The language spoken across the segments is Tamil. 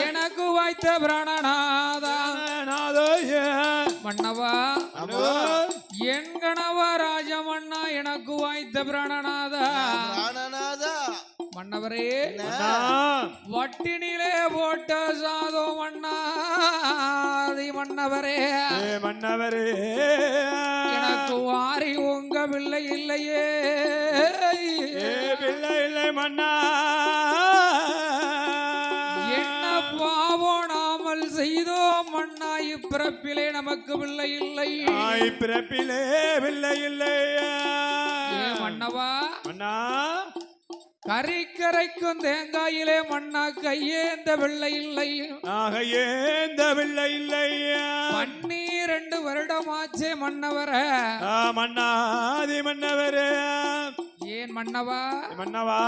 எனக்கு வைத்த பிராணநாதா மன்னவா என் கணவா ராஜமன்னா எனக்கு வாய்த்த பிராணநாதா மன்னவரே வட்டினிலே போட்ட சாதோ மன்னாதி மன்னவரே மன்னவரே எனக்கு வாரி உங்க பிள்ளை இல்லையே பிள்ளை இல்லை மன்னா என்ன பாவம் நாமல் செய்தோம் மன்னா இப்பிறப்பிலே நமக்கு பிள்ளை இல்லை பிறப்பிலே பிள்ளை இல்லை மன்னவா மன்னா கரைக்கும் தேங்காயிலே மண்ணா கையேந்த வெள்ளை இல்லை ஏந்த வெள்ளை இல்லை 12 வருடமாச்சே மன்னவர மன்னாதி மன்னவர ஏன் மன்னவா மன்னவா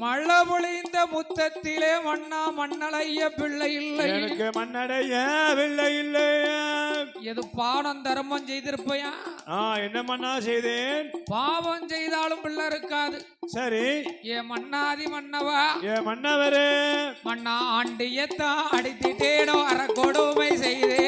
மழை பொழிந்த முத்தத்திலே மன்னா மண்ணளைய பிள்ளை இல்லை எனக்கு மண்ணடைய பிள்ளை இல்லை எது பாவம் தர்மம் செய்திருப்பையா என்ன மன்னா செய்தேன் பாவம் செய்தாலும் பிள்ளை இருக்காது சரி ஏ மன்னாதி மன்னவா மன்னவரே மன்னா ஆண்டியத்தான் அடித்திட்டேனோ அற கொடுமை செய்தே